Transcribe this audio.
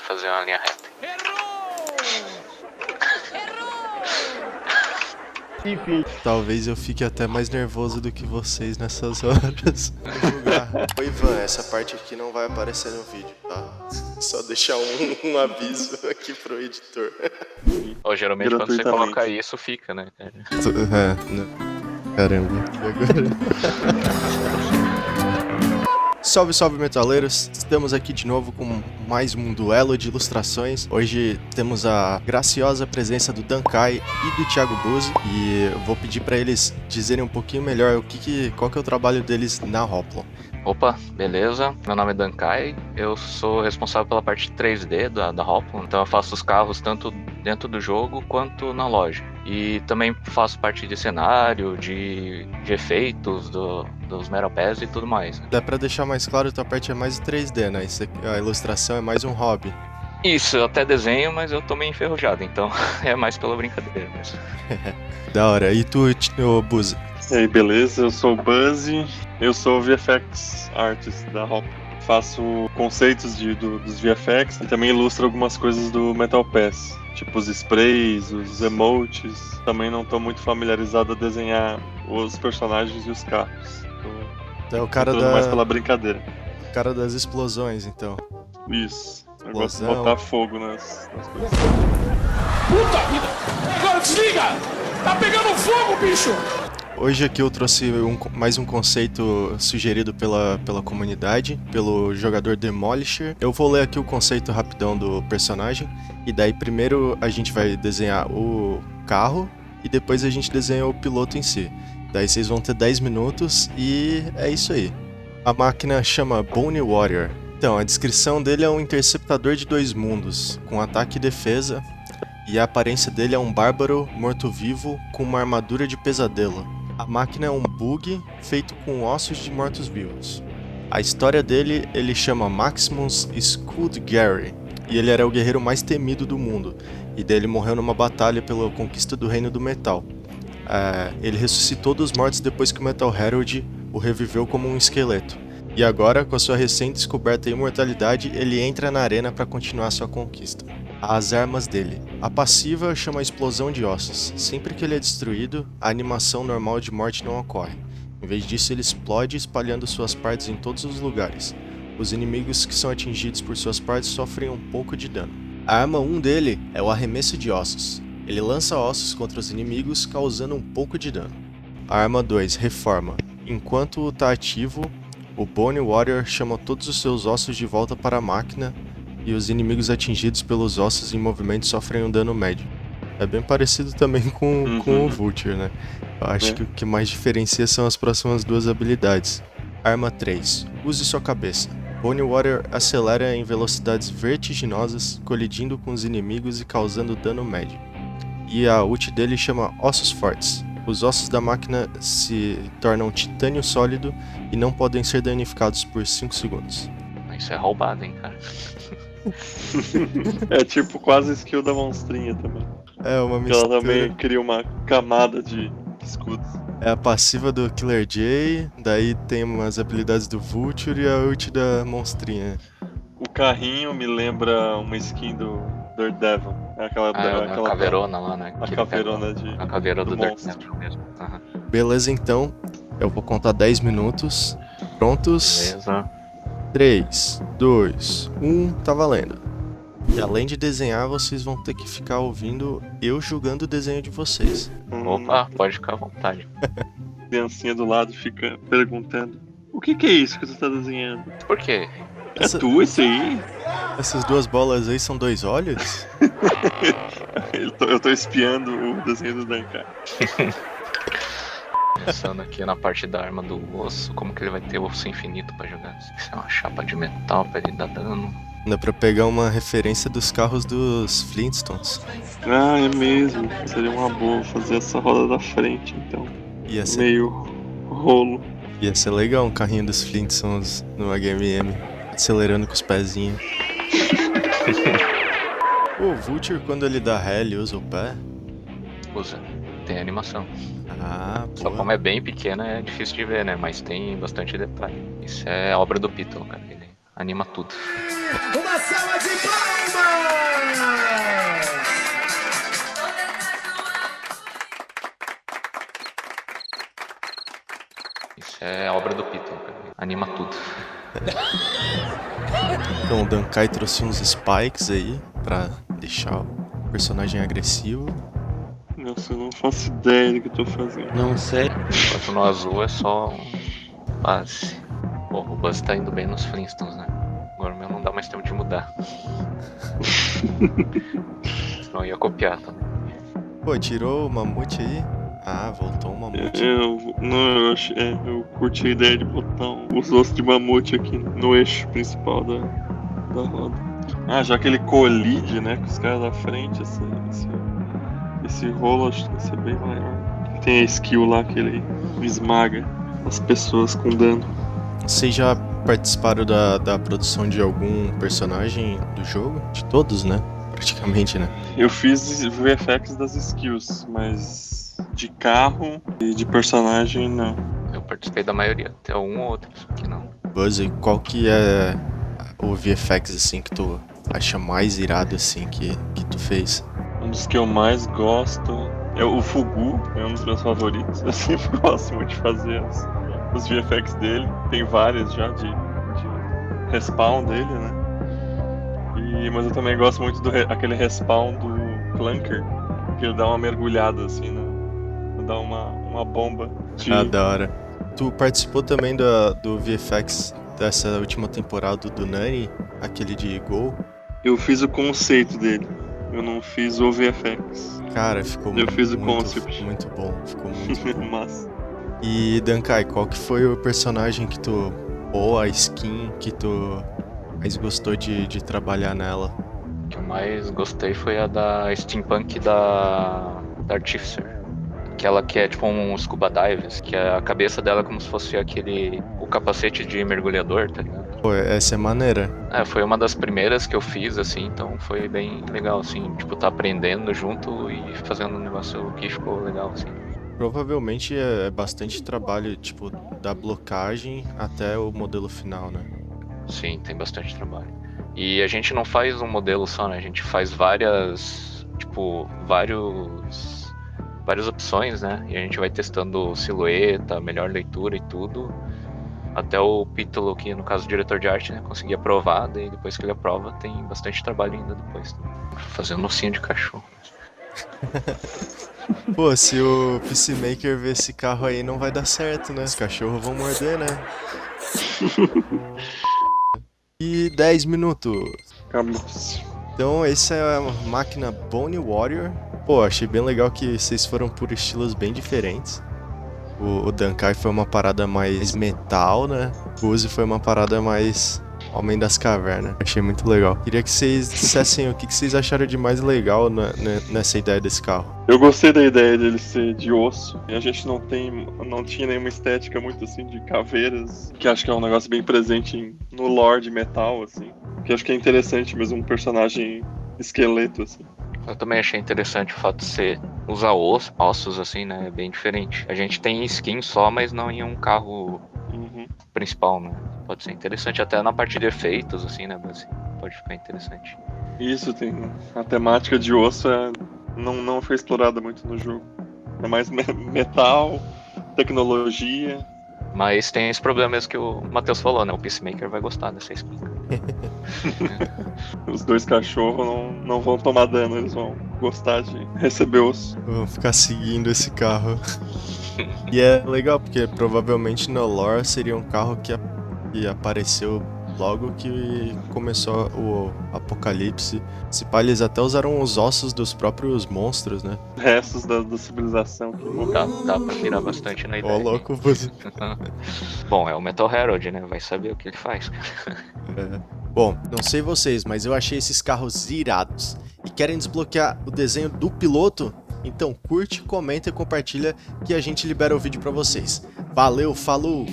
fazer uma linha reta. Enfim. Talvez eu fique até mais nervoso do que vocês nessas horas. Vou julgar. Ô Ivan, essa parte aqui não vai aparecer no vídeo, tá? Só deixar um aviso aqui pro editor. Ou geralmente quando você coloca isso, fica, né? Caramba, e agora? Salve, salve metaleiros! Estamos aqui de novo com mais um duelo de ilustrações. Hoje temos a graciosa presença do Dankai e do Thiago Buzzi. E eu vou pedir para eles dizerem um pouquinho melhor qual que é o trabalho deles na Hoplon. Opa, beleza? Meu nome é Dankai, eu sou responsável pela parte 3D da Hoplon, então eu faço os carros tanto dentro do jogo quanto na loja. E também faço parte de cenário, de efeitos, dos Metal Pass e tudo mais. Dá pra deixar mais claro, tua parte é mais 3D, né? A ilustração é mais um hobby. Isso, eu até desenho, mas eu tô meio enferrujado, então é mais pela brincadeira mesmo. Da hora. E tu, Buzzi? E aí, beleza? Eu sou o Buzzi, eu sou o VFX Artist da Hoplon. Faço conceitos dos VFX e também ilustro algumas coisas do Metal Pass, tipo os sprays, os emotes. Também não tô muito familiarizado a desenhar os personagens e os carros. Então é o cara mais pela brincadeira. O cara das explosões, então. Isso. Eu gosto de botar fogo nas coisas. Puta vida! Agora desliga! Tá pegando fogo, bicho! Hoje aqui eu trouxe mais um conceito sugerido pela comunidade, pelo jogador Demolisher. Eu vou ler aqui o conceito rapidão do personagem, e daí primeiro a gente vai desenhar o carro, e depois a gente desenha o piloto em si. Daí vocês vão ter 10 minutos, e é isso aí. A máquina chama Bone Warrior. Então, a descrição dele é um interceptador de 2 mundos, com ataque e defesa, e a aparência dele é um bárbaro morto-vivo com uma armadura de pesadelo. A máquina é um bug feito com ossos de mortos-vivos. A história dele, ele chama Maximus Skuldgary, e ele era o guerreiro mais temido do mundo, e daí ele morreu numa batalha pela conquista do Reino do Metal. Ele ressuscitou dos mortos depois que o Metal Herald o reviveu como um esqueleto. E agora, com a sua recém-descoberta imortalidade, ele entra na arena para continuar sua conquista. As armas dele. A passiva chama explosão de ossos. Sempre que ele é destruído, a animação normal de morte não ocorre. Em vez disso, ele explode espalhando suas partes em todos os lugares. Os inimigos que são atingidos por suas partes sofrem um pouco de dano. A arma 1 dele é o arremesso de ossos. Ele lança ossos contra os inimigos, causando um pouco de dano. A arma 2, reforma. Enquanto está ativo, o Bone Warrior chama todos os seus ossos de volta para a máquina, e os inimigos atingidos pelos ossos em movimento sofrem um dano médio. É bem parecido também com o Vulture, né? Eu acho que o que mais diferencia são as próximas duas habilidades. Arma 3. Use sua cabeça. Bone Warrior acelera em velocidades vertiginosas, colidindo com os inimigos e causando dano médio. E a ult dele chama Ossos Fortes. Os ossos da máquina se tornam titânio sólido e não podem ser danificados por 5 segundos. Isso é roubado, hein, cara? É tipo quase a skill da monstrinha também. É uma mistura. Ela também cria uma camada de escudos. É a passiva do Killer J, daí tem umas habilidades do Vulture e a ult da monstrinha. O carrinho me lembra uma skin do Daredevil. Aquela caveirona lá, né? A caveirona a caveira do monstro. Daredevil mesmo. Uhum. Beleza, então. Eu vou contar 10 minutos. Prontos? Beleza. 3, 2, 1, tá valendo. E além de desenhar, vocês vão ter que ficar ouvindo eu julgando o desenho de vocês. Opa, pode ficar à vontade. A criancinha do lado fica perguntando: o que é isso que você tá desenhando? Por quê? É tu esse aí? Essas duas bolas aí são 2 olhos? Eu tô espiando o desenho do Dankai. Pensando aqui na parte da arma do osso, como que ele vai ter osso infinito pra jogar? Isso é uma chapa de metal pra ele dar dano. Dá pra pegar uma referência dos carros dos Flintstones. Ah, é mesmo. Seria uma boa fazer essa roda da frente, então. Ia ser, Meio rolo. ia ser legal um carrinho dos Flintstones no HMM, acelerando com os pezinhos. O Vulture, quando ele dá ré, ele usa o pé? Usa, tem animação. Ah, Só como é bem pequena é difícil de ver, né? Mas tem bastante detalhe. Isso é obra do Python, cara. Ele Anima tudo. Uma salva de palmas! Isso é obra do Python, cara. Anima tudo. Então o Dankai trouxe uns spikes aí pra deixar o personagem agressivo. Nossa, eu não faço ideia do que eu tô fazendo. Não sei. Enquanto no azul é só base. Pô, o Buzz tá indo bem nos Flintstones, né? Agora o meu não dá mais tempo de mudar. Senão eu ia copiar também. Pô, tirou o mamute aí? Ah, voltou o mamute. Eu curti a ideia de botar os ossos de mamute aqui no eixo principal da roda. Ah, já que ele colide, né, com os caras da frente, esse rolo acho que vai ser bem maior. Tem a skill lá que ele esmaga as pessoas com dano. Vocês já participaram da produção de algum personagem do jogo? De todos, né? Praticamente, né? Eu fiz VFX das skills, mas de carro e de personagem não. Eu participei da maioria, até um ou outro, só que não. Buzz, qual que é o VFX assim que tu acha mais irado assim que tu fez? Um dos que eu mais gosto é o Fugu, é um dos meus favoritos. Eu sempre gosto muito de fazer os VFX dele. Tem várias já de respawn dele, né? Mas eu também gosto muito aquele respawn do Clunker, que ele dá uma mergulhada assim, dá uma bomba. Ah, da hora. Tu participou também do VFX dessa última temporada do Nani, aquele de Gol? Eu fiz o conceito dele, eu não fiz o VFX. Cara, ficou fiz o concept. Muito bom, ficou muito bom. Massa. E Dankai, qual que foi o personagem que tu, ou a skin que tu mais gostou de trabalhar nela? O que eu mais gostei foi a da Steampunk da Artificer. Aquela que é tipo um scuba divers, que a cabeça dela é como se fosse o capacete de mergulhador, tá ligado? Pô, essa é maneira. Foi uma das primeiras que eu fiz, assim, então foi bem legal, assim, tipo, tá aprendendo junto e fazendo um negócio que ficou legal, assim. Provavelmente é bastante trabalho, tipo, da blocagem até o modelo final, né? Sim, tem bastante trabalho. E a gente não faz um modelo só, né? A gente faz várias opções, né? E a gente vai testando silhueta, melhor leitura e tudo. Até o Pítolo, que no caso o diretor de arte, né, conseguir aprovar. Daí depois que ele aprova, tem bastante trabalho ainda depois. Fazer um nocinho de cachorro. Pô, se o Peacemaker ver esse carro aí, não vai dar certo, né? Os cachorros vão morder, né? E 10 minutos. Acabou. Então, essa é a máquina Bone Warrior. Pô, achei bem legal que vocês foram por estilos bem diferentes. O Dankai foi uma parada mais metal, né? O Uzi foi uma parada mais Homem das Cavernas. Achei muito legal. Queria que vocês dissessem o que vocês acharam de mais legal nessa ideia desse carro. Eu gostei da ideia dele ser de osso. E a gente não tinha nenhuma estética muito assim de caveiras, que acho que é um negócio bem presente no lore de metal, assim. Que acho que é interessante mesmo um personagem esqueleto, assim. Eu também achei interessante o fato de você usar ossos, assim, né? É bem diferente. A gente tem skin só, mas não em um carro principal, né? Pode ser interessante até na parte de efeitos, assim, né? Mas pode ficar interessante. Isso, tem a temática de osso não foi explorada muito no jogo. É mais metal, tecnologia. Mas tem esse problema mesmo que o Matheus falou, né? O Peacemaker vai gostar dessa skin. Os dois cachorros não vão tomar dano, eles vão gostar de receber osso. Vamos ficar seguindo esse carro. E é legal, porque provavelmente no lore seria um carro que apareceu logo que começou o apocalipse. Se pá, eles até usaram os ossos dos próprios monstros, né? Restos da civilização. Dá pra virar bastante na ideia. Ó, louco, você. Bom, é o Metal Herald, né? Vai saber o que ele faz. Bom, não sei vocês, mas eu achei esses carros irados. E querem desbloquear o desenho do piloto? Então curte, comenta e compartilha que a gente libera o vídeo pra vocês. Valeu, falou!